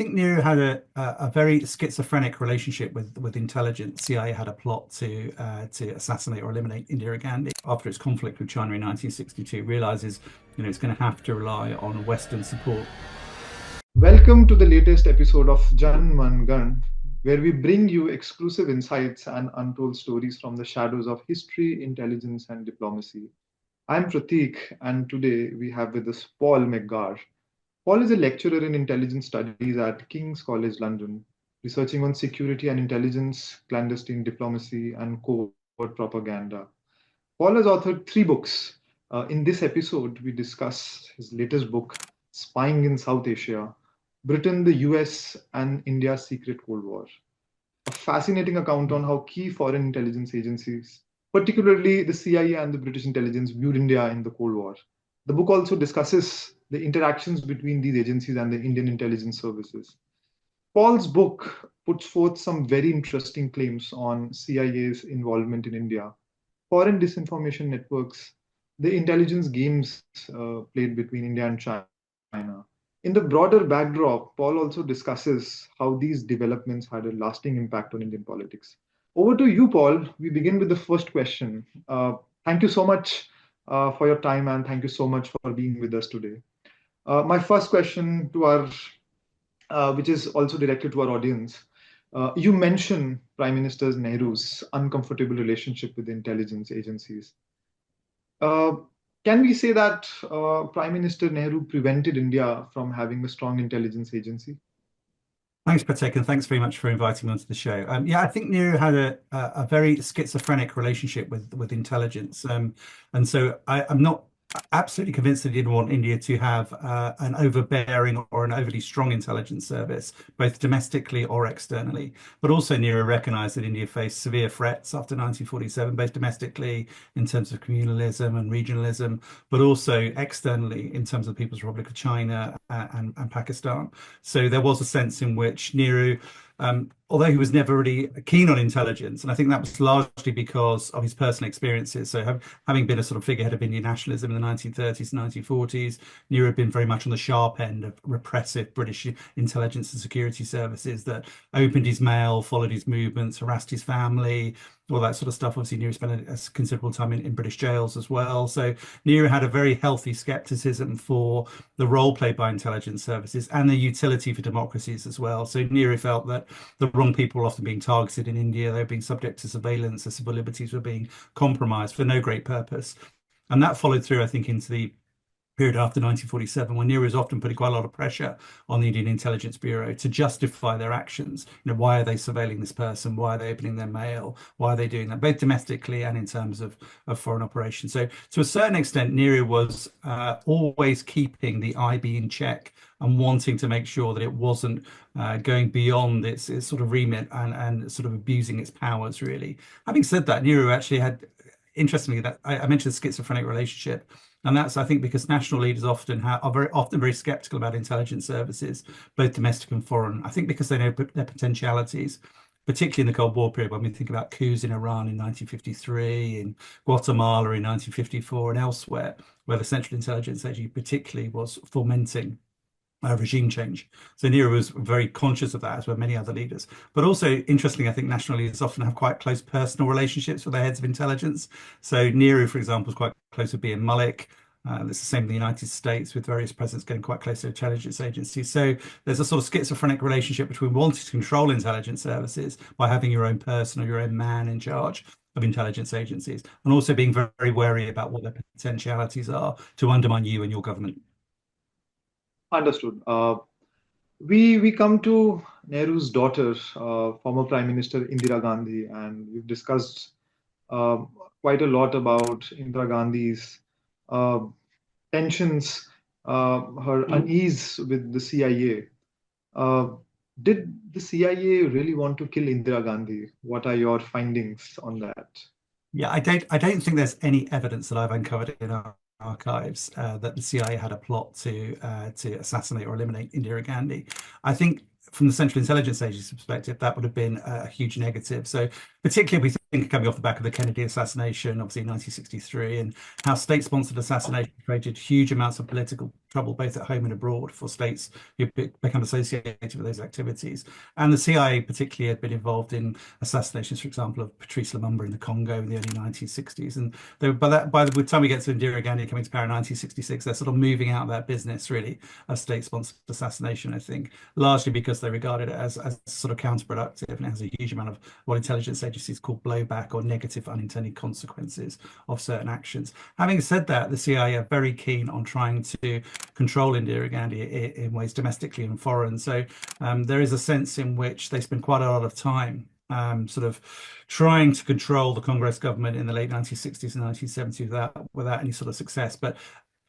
think Nehru had a very schizophrenic relationship with intelligence. CIA had a plot to assassinate or eliminate Indira Gandhi after its conflict with China in 1962. Realizes, it's going to have to rely on Western support. Welcome to the latest episode of Jan Man Gan, where we bring you exclusive insights and untold stories from the shadows of history, intelligence, and diplomacy. I'm Pratik, and today we have with us Paul McGarr. Paul is a lecturer in intelligence studies at King's College London, researching on security and intelligence, clandestine diplomacy, and covert propaganda. Paul has authored three books. In this episode, we discuss his latest book, Spying in South Asia: Britain, the US, and India's Secret Cold War. A fascinating account on how key foreign intelligence agencies, particularly the CIA and the British intelligence, viewed India in the Cold War. The book also discusses the interactions between these agencies and the Indian intelligence services. Paul's book puts forth some very interesting claims on CIA's involvement in India, foreign disinformation networks, the intelligence games played between India and China. In the broader backdrop, Paul also discusses how these developments had a lasting impact on Indian politics. Over to you, Paul. We begin with the first question. Thank you so much for your time, and thank you so much for being with us today. My first question which is also directed to our audience. You mentioned Prime Minister Nehru's uncomfortable relationship with the intelligence agencies. Uh, can we say that Prime Minister Nehru prevented India from having a strong intelligence agency? Thanks, Patek, and thanks very much for inviting me onto the show. Yeah, I think Nehru had a very schizophrenic relationship with intelligence, and so I'm not absolutely convinced that he didn't want India to have an overbearing or an overly strong intelligence service, both domestically or externally. But also, Nehru recognized that India faced severe threats after 1947, both domestically in terms of communalism and regionalism, but also externally in terms of the People's Republic of China and Pakistan. So there was a sense in which Nehru, although he was never really keen on intelligence, and I think that was largely because of his personal experiences. So having been a sort of figurehead of Indian nationalism in the 1930s and 1940s, Nehru had been very much on the sharp end of repressive British intelligence and security services that opened his mail, followed his movements, harassed his family, all that sort of stuff. Obviously, Nehru spent a considerable time in British jails as well. So Nehru had a very healthy skepticism for the role played by intelligence services and the utility for democracies as well. So Nehru felt that the wrong people were often being targeted in India. They were being subject to surveillance. Their civil liberties were being compromised for no great purpose. And that followed through, I think, into the period after 1947, when Nehru was often putting quite a lot of pressure on the Indian Intelligence Bureau to justify their actions. Why are they surveilling this person? Why are they opening their mail? Why are they doing that, both domestically and in terms of foreign operations? So to a certain extent, Nehru was always keeping the IB in check and wanting to make sure that it wasn't going beyond its sort of remit and sort of abusing its powers, really. Having said that, Nehru actually had, interestingly, that I mentioned the schizophrenic relationship. And that's, I think, because national leaders are very often very skeptical about intelligence services, both domestic and foreign. I think because they know their potentialities, particularly in the Cold War period, when we think about coups in Iran in 1953, in Guatemala in 1954, and elsewhere, where the Central Intelligence Agency particularly was fomenting regime change. So Nehru was very conscious of that, as were many other leaders. But also, interestingly, I think national leaders often have quite close personal relationships with their heads of intelligence. So Nehru, for example, was quite close with B.M. Mullick. It's the same in the United States, with various presidents getting quite close to intelligence agencies. So there's a sort of schizophrenic relationship between wanting to control intelligence services by having your own person or your own man in charge of intelligence agencies, and also being very, very wary about what their potentialities are to undermine you and your government. Understood. We come to Nehru's daughter, former Prime Minister Indira Gandhi, and we've discussed uh, quite a lot about Indira Gandhi's uh, tensions, her unease with the CIA. Uh, did the CIA really want to kill Indira Gandhi? What are your findings on that? Yeah, I don't think there's any evidence that I've uncovered in our archives that the CIA had a plot to assassinate or eliminate Indira Gandhi. I think from the Central Intelligence Agency's perspective, that would have been a huge negative. So particularly we think coming off the back of the Kennedy assassination, obviously in 1963, and how state-sponsored assassination created huge amounts of political trouble both at home and abroad for states who become associated with those activities. And the CIA particularly had been involved in assassinations, for example, of Patrice Lumumba in the Congo in the early 1960s. And they were, by the time we get to Indira Gandhi coming to power in 1966, they're sort of moving out of that business really of state-sponsored assassination, I think, largely because they regarded it as sort of counterproductive and it has a huge amount of what intelligence agencies call blowback or negative unintended consequences of certain actions. Having said that, the CIA are very keen on trying to control Indira Gandhi in ways domestically and foreign. So there is a sense in which they spend quite a lot of time sort of trying to control the Congress government in the late 1960s and 1970s without any sort of success. But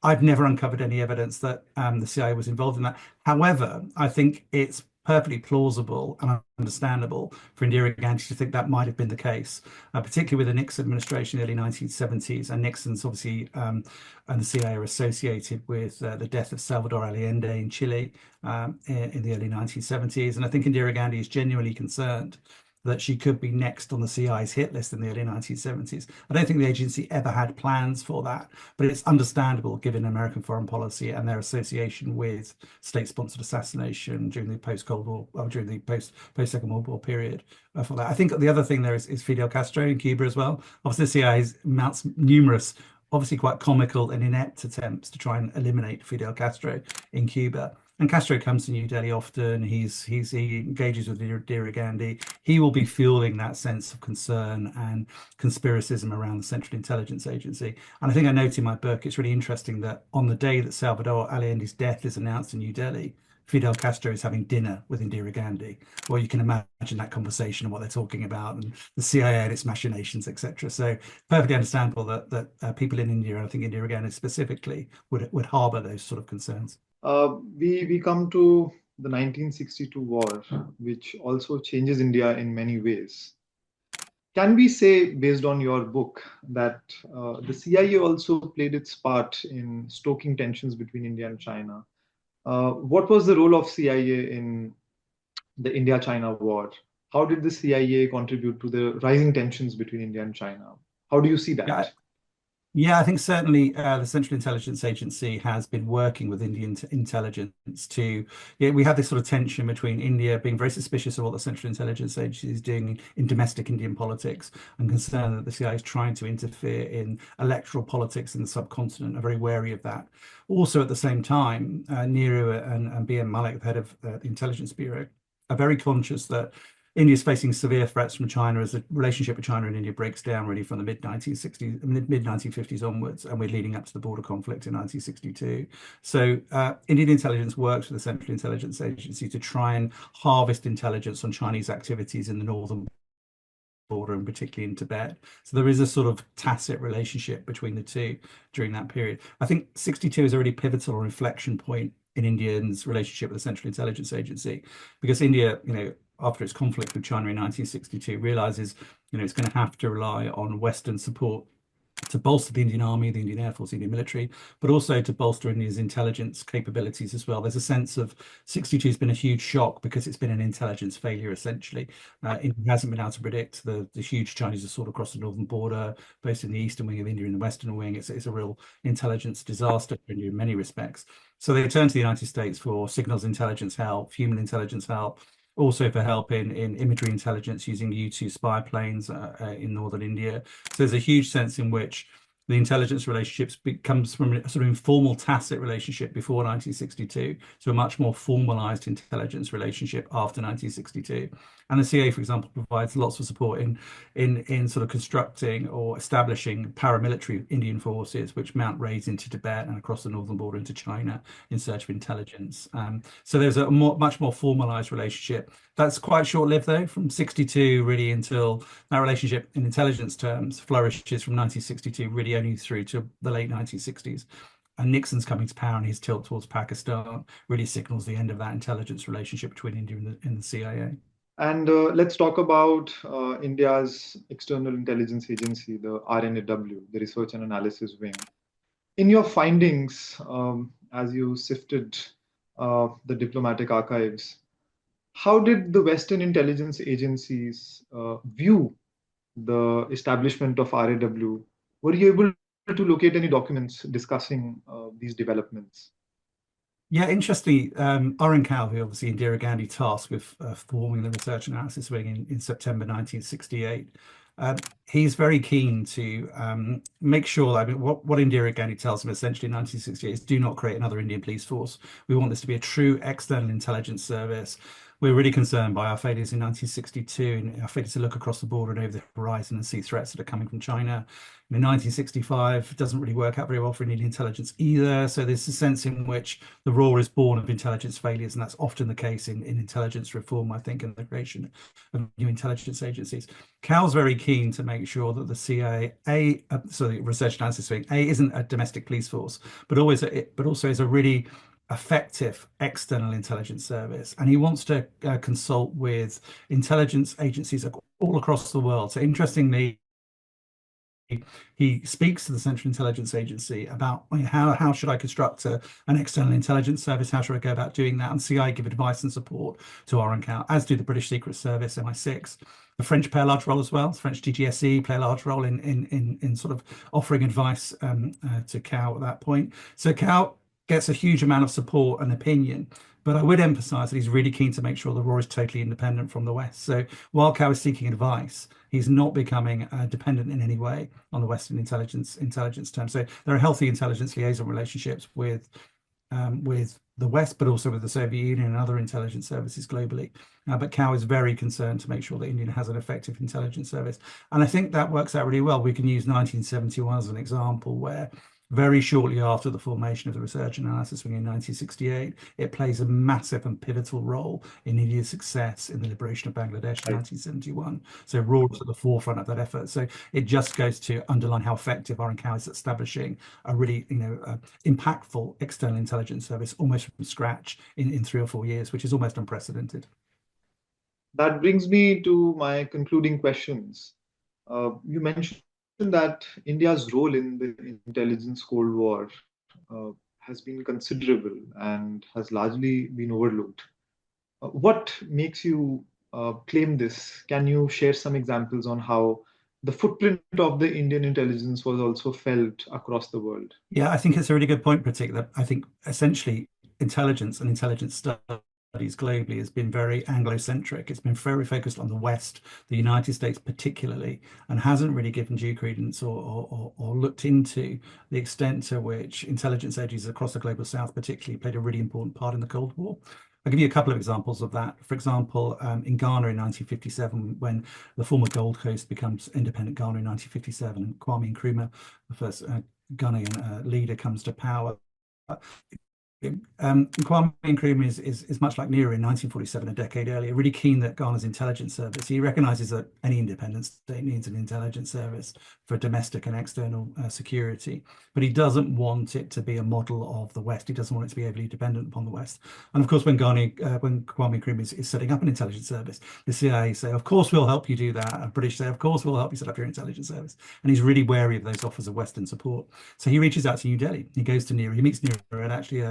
I've never uncovered any evidence that the CIA was involved in that. However, I think it's perfectly plausible and understandable for Indira Gandhi to think that might have been the case, particularly with the Nixon administration in the early 1970s. And Nixon's obviously and the CIA are associated with the death of Salvador Allende in Chile in the early 1970s. And I think Indira Gandhi is genuinely concerned that she could be next on the CIA's hit list in the early 1970s. I don't think the agency ever had plans for that, but it's understandable given American foreign policy and their association with state-sponsored assassination during the post-Cold War, or during the post-Second World War period for that. I think the other thing there is Fidel Castro in Cuba as well. Obviously, the CIA mounts numerous, obviously quite comical and inept attempts to try and eliminate Fidel Castro in Cuba. And Castro comes to New Delhi often. He engages with Indira Gandhi. He will be fueling that sense of concern and conspiracism around the Central Intelligence Agency. And I think I note in my book, it's really interesting that on the day that Salvador Allende's death is announced in New Delhi, Fidel Castro is having dinner with Indira Gandhi. Well, you can imagine that conversation and what they're talking about, and the CIA and its machinations, etc. So perfectly understandable that people in India, I think Indira Gandhi specifically, would harbour those sort of concerns. We come to the 1962 war, which also changes India in many ways. Can we say, based on your book, that the CIA also played its part in stoking tensions between India and China? What was the role of CIA in the India-China war? How did the CIA contribute to the rising tensions between India and China? How do you see Yeah, that? Yeah, I think certainly the Central Intelligence Agency has been working with Indian intelligence to. Yeah, we have this sort of tension between India being very suspicious of what the Central Intelligence Agency is doing in domestic Indian politics and concerned that the CIA is trying to interfere in electoral politics in the subcontinent, are very wary of that. Also, at the same time, Nehru and B.M. Malik, the head of the Intelligence Bureau, are very conscious that India is facing severe threats from China as the relationship with China and India breaks down really from the mid 1960s, mid 1950s onwards, and we're leading up to the border conflict in 1962. So Indian intelligence works with the Central Intelligence Agency to try and harvest intelligence on Chinese activities in the northern border and particularly in Tibet. So there is a sort of tacit relationship between the two during that period. I think 62 is a really pivotal inflection point in India's relationship with the Central Intelligence Agency because India, after its conflict with China in 1962, realizes, it's going to have to rely on Western support to bolster the Indian Army, the Indian Air Force, the Indian military, but also to bolster India's intelligence capabilities as well. There's a sense of 62 has been a huge shock because it's been an intelligence failure, essentially. India hasn't been able to predict the huge Chinese assault across the northern border, both in the eastern wing of India and the western wing. It's a real intelligence disaster for India in many respects. So they turn to the United States for signals intelligence help, human intelligence help, also for help in imagery intelligence using U-2 spy planes in northern India. So there's a huge sense in which the intelligence relationships becomes from a sort of informal tacit relationship before 1962 to a much more formalized intelligence relationship after 1962. And the CIA, for example, provides lots of support in sort of constructing or establishing paramilitary Indian forces which mount raids into Tibet and across the northern border into China in search of intelligence. So there's a much more formalized relationship. That's quite short-lived though, from 62 really until that relationship in intelligence terms flourishes from 1962 really only through to the late 1960s. And Nixon's coming to power and his tilt towards Pakistan really signals the end of that intelligence relationship between India and the CIA. And let's talk about India's external intelligence agency, the RNAW, the Research and Analysis Wing. In your findings, as you sifted the diplomatic archives, how did the Western intelligence agencies view the establishment of RAW. Were you able to locate any documents discussing these developments? Yeah, interestingly, Oren Cow, who obviously Indira Gandhi tasked with forming the research analysis wing in September 1968, he's very keen to make sure. I mean, what Indira Gandhi tells him essentially in 1968 is do not create another Indian police force. We want this to be a true external intelligence service. We're really concerned by our failures in 1962 and our failure to look across the border and over the horizon and see threats that are coming from China. In 1965, it doesn't really work out very well for Indian intelligence either. So there's a sense in which the raw is born of intelligence failures, and that's often the case in intelligence reform, I think, and the creation of new intelligence agencies. Cal's very keen to make sure that the CIA, so the Research Analysis Wing, isn't a domestic police force, but also is a really effective external intelligence service. And he wants to consult with intelligence agencies all across the world. So interestingly, he speaks to the Central Intelligence Agency about how should I construct an external intelligence service? How should I go about doing that? And CI give advice and support to RNCAL, as do the British Secret Service, MI6. The French play a large role as well. The French DGSE play a large role in sort of offering advice to COW at that point. So COW gets a huge amount of support and opinion. But I would emphasize that he's really keen to make sure the RAW is totally independent from the West. So while COW is seeking advice, he's not becoming dependent in any way on the Western intelligence terms. So there are healthy intelligence liaison relationships with the West, but also with the Soviet Union and other intelligence services globally. But COW is very concerned to make sure that India has an effective intelligence service. And I think that works out really well. We can use 1971 as an example where very shortly after the formation of the Research Analysis Wing in 1968, it plays a massive and pivotal role in India's success in the liberation of Bangladesh in 1971. So RAW is at the forefront of that effort. So it just goes to underline how effective RNCOW is at establishing a really, impactful external intelligence service almost from scratch in 3 or 4 years, which is almost unprecedented. That brings me to my concluding questions. You mentioned that India's role in the intelligence Cold War has been considerable and has largely been overlooked. What makes you claim this? Can you share some examples on how the footprint of the Indian intelligence was also felt across the world? Yeah, I think it's a really good point, Pratik, that I think essentially intelligence and intelligence studies globally has been very Anglo-centric. It's been very focused on the West, the United States particularly, and hasn't really given due credence or looked into the extent to which intelligence agencies across the global South particularly played a really important part in the Cold War. I'll give you a couple of examples of that. For example, in Ghana in 1957, when the former Gold Coast becomes independent Ghana in 1957, and Kwame Nkrumah, the first Ghanaian leader, comes to power. Kwame Nkrumah is much like Nehru in 1947, a decade earlier, really keen that Ghana's intelligence service. He recognizes that any independent state needs an intelligence service for domestic and external security, but he doesn't want it to be a model of the West. He doesn't want it to be overly dependent upon the West. And of course, when Kwame Nkrumah is setting up an intelligence service, the CIA say, "Of course, we'll help you do that." And British say, "Of course, we'll help you set up your intelligence service." And he's really wary of those offers of Western support. So he reaches out to New Delhi. He goes to Nehru. He meets Nehru at actually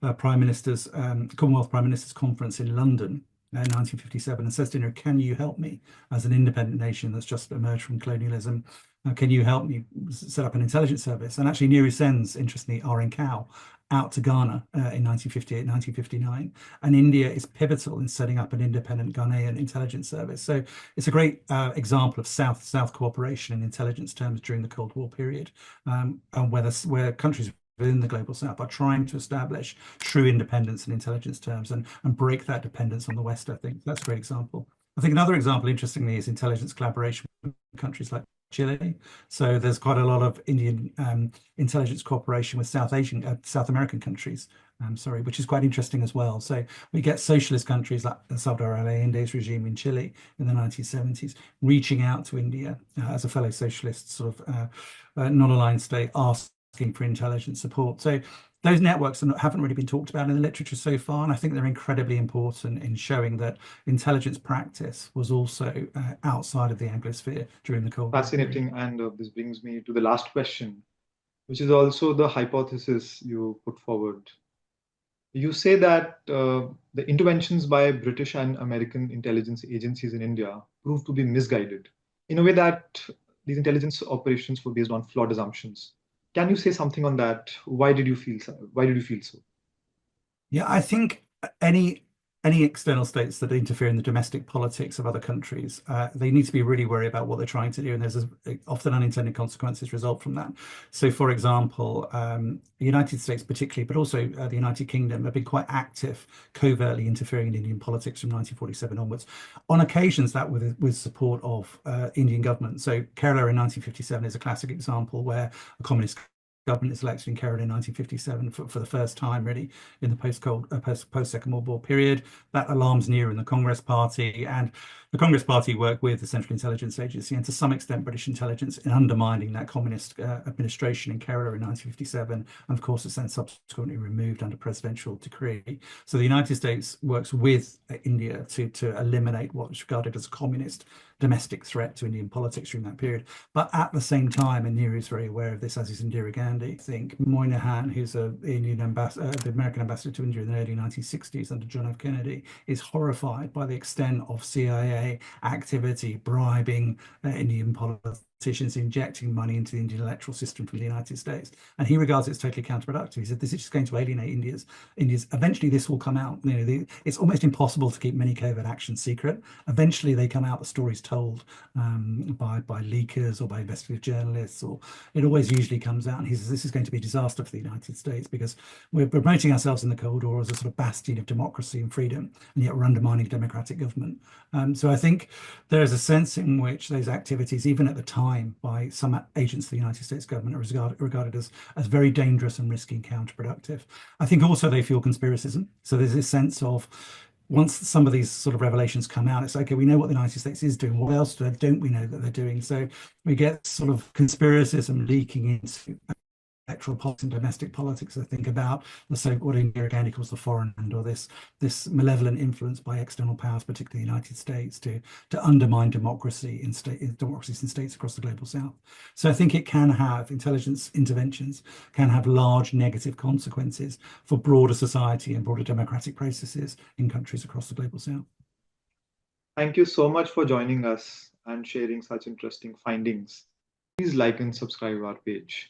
Commonwealth Prime Minister's Conference in London in 1957 and says to Nehru, "Can you help me as an independent nation that's just emerged from colonialism? Can you help me set up an intelligence service?" And actually, Nehru sends, interestingly, R.N. Cow out to Ghana in 1958, 1959. And India is pivotal in setting up an independent Ghanaian intelligence service. So it's a great example of South-South cooperation in intelligence terms during the Cold War period, and where countries within the global South are trying to establish true independence in intelligence terms and break that dependence on the West. I think that's a great example. I think another example, interestingly, is intelligence collaboration with countries like Chile. So there's quite a lot of Indian intelligence cooperation with South American countries, which is quite interesting as well. So we get socialist countries like Salvador Allende's regime in Chile in the 1970s reaching out to India as a fellow socialist sort of non-aligned state, asking for intelligence support. So those networks haven't really been talked about in the literature so far, and I think they're incredibly important in showing that intelligence practice was also outside of the Anglosphere during the Cold War. Fascinating, and this brings me to the last question, which is also the hypothesis you put forward. You say that the interventions by British and American intelligence agencies in India proved to be misguided. in a way that these intelligence operations were based on flawed assumptions. Can you say something on that? Why did you feel so? Why did you feel so? Yeah, I think any external states that interfere in the domestic politics of other countries, they need to be really worried about what they're trying to do, and there's often unintended consequences result from that. So, for example, the United States particularly, but also the United Kingdom, have been quite active, covertly interfering in Indian politics from 1947 onwards. On occasions, that with support of Indian government. So, Kerala in 1957 is a classic example where a communist government is elected in Kerala in 1957 for the first time, really, in the post-Second World War period. That alarms Nehru and the Congress Party, and the Congress Party worked with the Central Intelligence Agency and to some extent British intelligence in undermining that communist administration in Kerala in 1957, and of course it's then subsequently removed under presidential decree. So the United States works with India to eliminate what was regarded as a communist domestic threat to Indian politics during that period. But at the same time, and Nehru is very aware of this, as is Indira Gandhi, I think Moynihan, who's the American ambassador to India in the early 1960s under John F. Kennedy, is horrified by the extent of CIA activity, bribing Indian politicians, injecting money into the Indian electoral system from the United States. And he regards it as totally counterproductive. He said, this is just going to alienate India's, eventually this will come out. It's almost impossible to keep many covert actions secret. Eventually they come out, the story's told by leakers or by investigative journalists, or it always usually comes out. And he says, this is going to be a disaster for the United States because we're promoting ourselves in the Cold War as a sort of bastion of democracy and freedom, and yet we're undermining democratic government. So I think there is a sense in which those activities, even at the time, by some agents of the United States government, are regarded as very dangerous and risky and counterproductive. I think also they fuel conspiracism. So there's this sense of, once some of these sort of revelations come out, it's okay, we know what the United States is doing. What else don't we know that they're doing? So we get sort of conspiracism leaking into electoral politics and domestic politics. I think about what Indira Gandhi calls the foreign hand, or this malevolent influence by external powers, particularly the United States, to undermine democracies in states across the global south. So I think it can have, intelligence interventions can have large negative consequences for broader society and broader democratic processes in countries across the global south. Thank you so much for joining us and sharing such interesting findings. Please like and subscribe our page.